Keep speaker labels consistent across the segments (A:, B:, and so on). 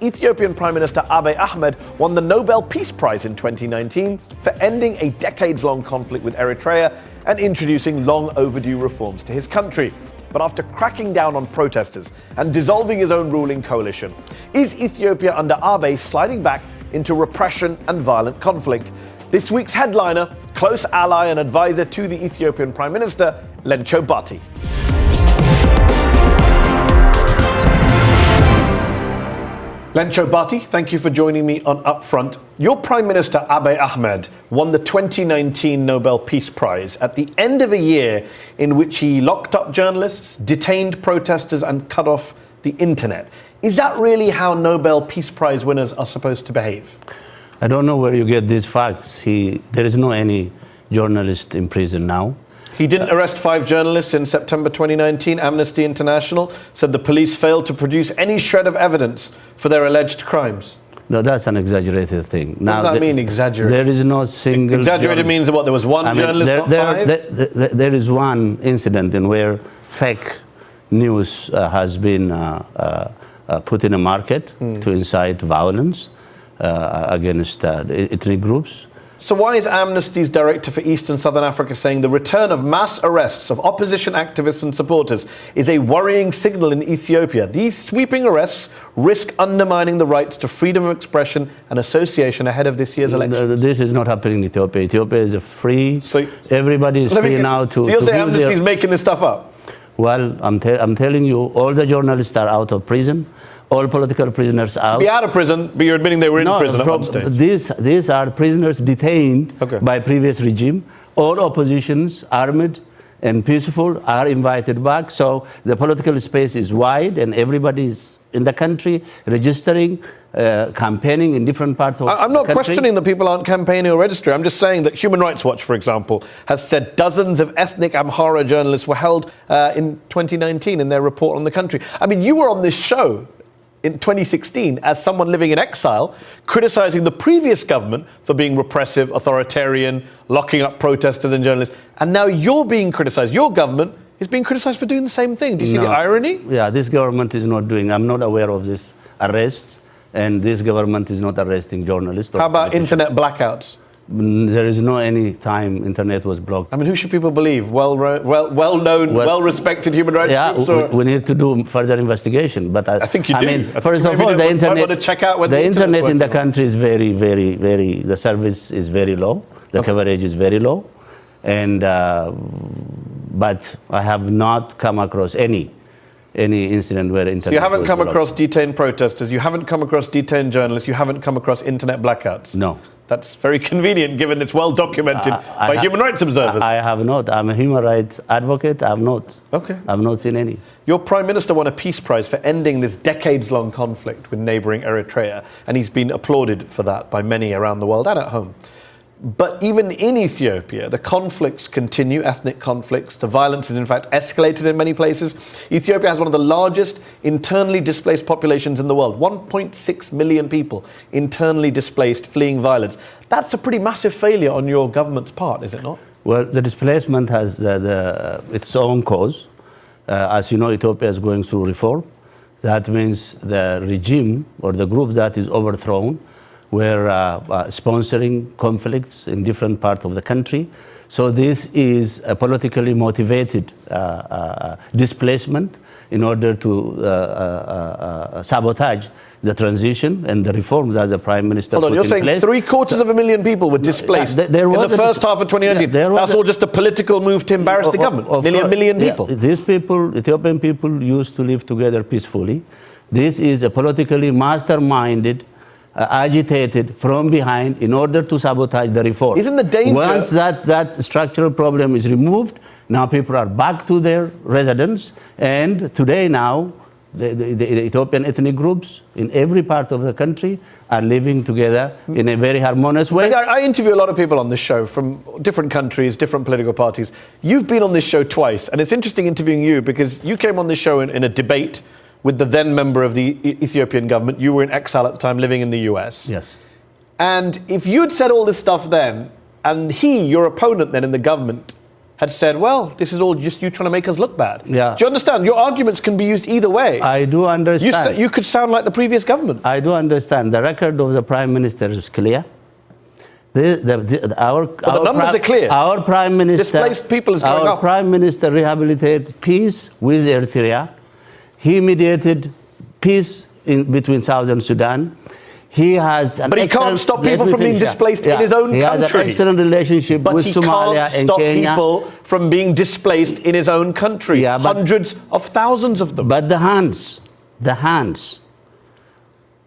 A: Ethiopian Prime Minister Abiy Ahmed won the Nobel Peace Prize in 2019 for ending a decades-long conflict with Eritrea and introducing long overdue reforms to his country. But after cracking down on protesters and dissolving his own ruling coalition, is Ethiopia under Abiy sliding back into repression and violent conflict? This week's headliner, close ally and advisor to the Ethiopian Prime Minister, Lenco Bati. Lenco Bati, thank you for joining me on Upfront. Your Prime Minister Abiy Ahmed won the 2019 Nobel Peace Prize at the end of a year in which he locked up journalists, detained protesters and cut off the internet. Is that really how Nobel Peace Prize winners are supposed to behave?
B: I don't know where you get these facts. There is no any journalist in prison now.
A: He didn't arrest 5 journalists in September 2019. Amnesty International said the police failed to produce any shred of evidence for their alleged crimes.
B: No, that's an exaggerated thing.
A: What does that mean, exaggerated?
B: There is no single...
A: Exaggerated means what? There was one journalist, not 5?
B: There is one incident in where fake news has been put in a market to incite violence against ethnic groups.
A: So why is Amnesty's director for East and Southern Africa saying the return of mass arrests of opposition activists and supporters is a worrying signal in Ethiopia? These sweeping arrests risk undermining the rights to freedom of expression and association ahead of this year's election.
B: This is not happening in Ethiopia. Ethiopia is a free... everybody is free now to...
A: So you're saying Amnesty's making this stuff up?
B: Well, I'm telling you, all the journalists are out of prison. All political prisoners out.
A: To be out of prison, but you're admitting they were in prison at one stage.
B: These are prisoners detained by previous regime. All oppositions, armed and peaceful, are invited back. So the political space is wide and everybody is in the country registering, campaigning in different parts of the country.
A: I'm not questioning that people aren't campaigning or registering. I'm just saying that Human Rights Watch, for example, has said dozens of ethnic Amhara journalists were held in 2019 in their report on the country. I mean, you were on this show in 2016 as someone living in exile, criticizing the previous government for being repressive, authoritarian, locking up protesters and journalists. And now you're being criticized. Your government is being criticized for doing the same thing. Do you see the irony?
B: Yeah, this government is not doing... I'm not aware of this arrests, and this government is not arresting journalists.
A: How about internet blackouts?
B: There is no any time internet was blocked.
A: I mean, who should people believe? Well-known, well-respected human rights groups?
B: Yeah, we need to do further investigation. But I
A: think you do.
B: I mean, first of all, the internet in the country is very, very, very... The service is very low. The coverage is very low. And but I have not come across any incident where internet.
A: So you haven't come
B: blocked.
A: across detained protesters. You haven't come across detained journalists. You haven't come across internet blackouts.
B: No.
A: That's very convenient, given it's well documented by human rights observers.
B: I have not. I'm a human rights advocate. I have not.
A: Okay.
B: I've not seen any.
A: Your Prime Minister won a peace prize for ending this decades-long conflict with neighbouring Eritrea, and he's been applauded for that by many around the world and at home. But even in Ethiopia, the conflicts continue, ethnic conflicts. The violence has in fact escalated in many places. Ethiopia has one of the largest internally displaced populations in the world. 1.6 million people internally displaced, fleeing violence. That's a pretty massive failure on your government's part, is it not?
B: Well, the displacement has its own cause. As you know, Ethiopia is going through reform. That means the regime or the group that is overthrown were sponsoring conflicts in different parts of the country. So this is a politically motivated displacement in order to sabotage the transition and the reforms that the Prime Minister put in place.
A: Hold on, you're saying 750,000 people were displaced in the first half of 2019. That's all just a political move to embarrass the government. Nearly 1 million people.
B: These people, Ethiopian people, used to live together peacefully. This is a politically masterminded, agitated from behind in order to sabotage the reform.
A: Isn't the danger...
B: Once that structural problem is removed, now people are back to their residence, and today now the Ethiopian ethnic groups in every part of the country are living together in a very harmonious way.
A: I interview a lot of people on this show from different countries, different political parties. You've been on this show twice, and it's interesting interviewing you because you came on this show in a debate with the then member of the Ethiopian government. You were in exile at the time, living in the US.
B: Yes.
A: And if you'd said all this stuff then, and your opponent then in the government, had said, well, this is all just you trying to make us look bad.
B: Yeah.
A: Do you understand? Your arguments can be used either way.
B: I do understand.
A: You could sound like the previous government.
B: I do understand. The record of the Prime Minister is clear. The
A: numbers are clear.
B: Our Prime Minister,
A: displaced people is going
B: our
A: up.
B: Prime Minister rehabilitated peace with Eritrea. He mediated peace between Southern Sudan. He has an
A: but he can't stop people from being displaced in his own country.
B: He has an excellent relationship with Somalia and Kenya.
A: But he can't stop people from being displaced in his own country. Yeah, hundreds of thousands of them.
B: But the hands,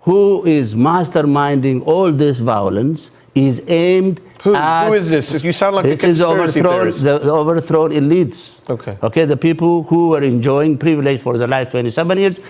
B: who is masterminding all this violence is aimed at...
A: Who is this? You sound like a conspiracy theorist.
B: The overthrown elites.
A: Okay,
B: the people who were enjoying privilege for the last 27 years,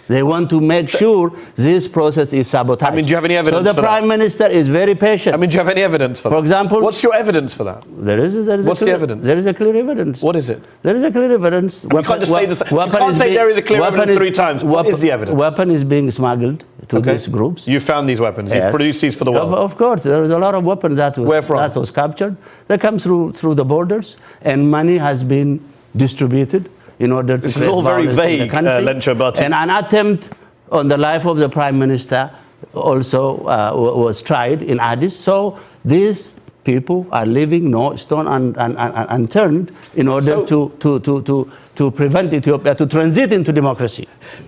B: they want to make sure this process is sabotaged.
A: I mean, do you have any evidence for that?
B: So the Prime Minister is very patient.
A: I mean, do you have any evidence for that?
B: For example...
A: What's your evidence for that?
B: What's
A: the evidence?
B: There is a clear evidence.
A: What is it?
B: There is a clear evidence.
A: You can't just say this. You can't say there is a clear evidence 3 times. What is the evidence?
B: Weapon is being smuggled to these groups.
A: You found these weapons. You've produced these for the world.
B: Of course, there is a lot of weapons that was captured. They come through the borders, and money has been distributed in order to
A: this is all very vague, Lenco Bati.
B: And an attempt on the life of the Prime Minister also was tried in Addis. So these people are leaving no stone unturned in order to prevent Ethiopia to transit into democracy.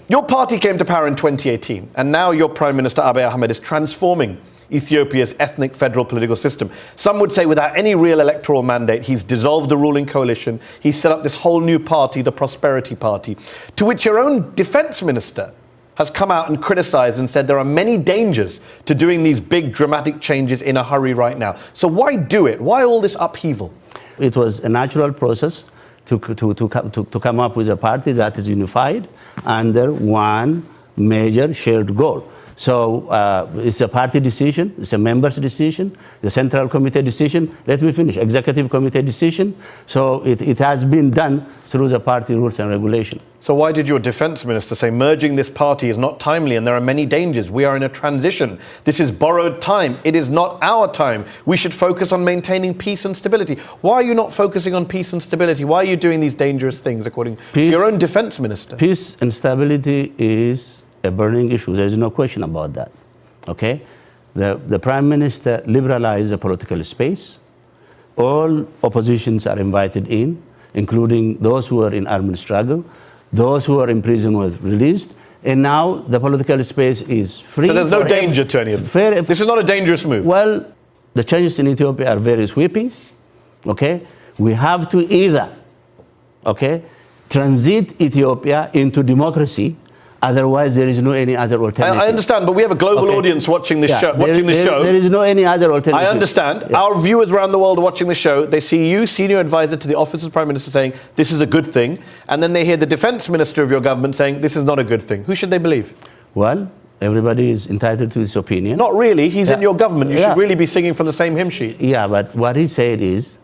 A: Your party came to power in 2018, and now your Prime Minister Abiy Ahmed is transforming Ethiopia's ethnic federal political system. Some would say without any real electoral mandate, he's dissolved the ruling coalition, he's set up this whole new party, the Prosperity Party, to which your own defense minister has come out and criticized and said there are many dangers to doing these big dramatic changes in a hurry right now. So why do it? Why all this upheaval?
B: It was a natural process to come up with a party that is unified under one major shared goal. So it's a party decision, it's a members' decision, the Central Committee decision. Let me finish. Executive Committee decision. So it has been done through the party rules and regulation.
A: So why did your defense minister say merging this party is not timely and there are many dangers? We are in a transition. This is borrowed time. It is not our time. We should focus on maintaining peace and stability. Why are you not focusing on peace and stability? Why are you doing these dangerous things according to your own defense minister?
B: Peace and stability is a burning issue. There is no question about that. Okay? The Prime Minister liberalized the political space. All oppositions are invited in, including those who are in armed struggle. Those who are in prison were released. And now the political space is free.
A: So there's no danger to any of them? This is not a dangerous move?
B: Well, the changes in Ethiopia are very sweeping. Okay? We have to either, transit Ethiopia into democracy. Otherwise, there is no any other alternative.
A: I understand, but we have a global audience watching this show.
B: There is no any other alternative.
A: I understand. Yeah. Our viewers around the world are watching the show. They see you, senior advisor to the Office of the Prime Minister, saying this is a good thing. And then they hear the defense minister of your government saying this is not a good thing. Who should they believe?
B: Well, everybody is entitled to his opinion.
A: Not really. He's in your government. You should really be singing from the same hymn sheet.
B: Yeah, but what he said is,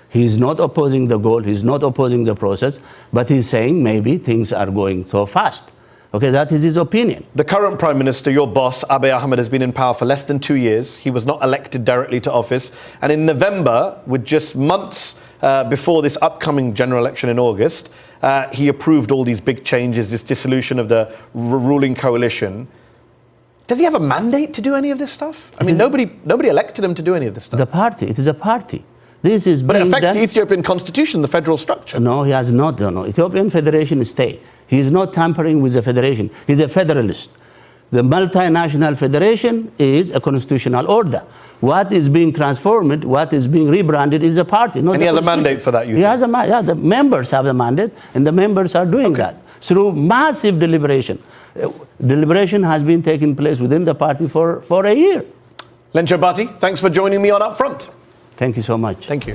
B: he's not opposing the goal, he's not opposing the process, but he's saying maybe things are going so fast. Okay, that is his opinion.
A: The current Prime Minister, your boss, Abiy Ahmed, has been in power for less than 2 years. He was not elected directly to office. And in November, with just months before this upcoming general election in August, he approved all these big changes, this dissolution of the ruling coalition. Does he have a mandate to do any of this stuff? I mean, nobody elected him to do any of this stuff.
B: The party, it is a party. This is
A: but it affects the Ethiopian constitution, the federal structure.
B: No, he has not. No. Ethiopian Federation state. He is not tampering with the federation. He's a federalist. The multinational federation is a constitutional order. What is being transformed, what is being rebranded is a party. Not
A: and he has a mandate for that, you
B: think? He has a mandate. Yeah, the members have a mandate, and the members are doing that through massive deliberation. Deliberation has been taking place within the party for a year.
A: Lenco Bati, thanks for joining me on Upfront.
B: Thank you so much.
A: Thank you.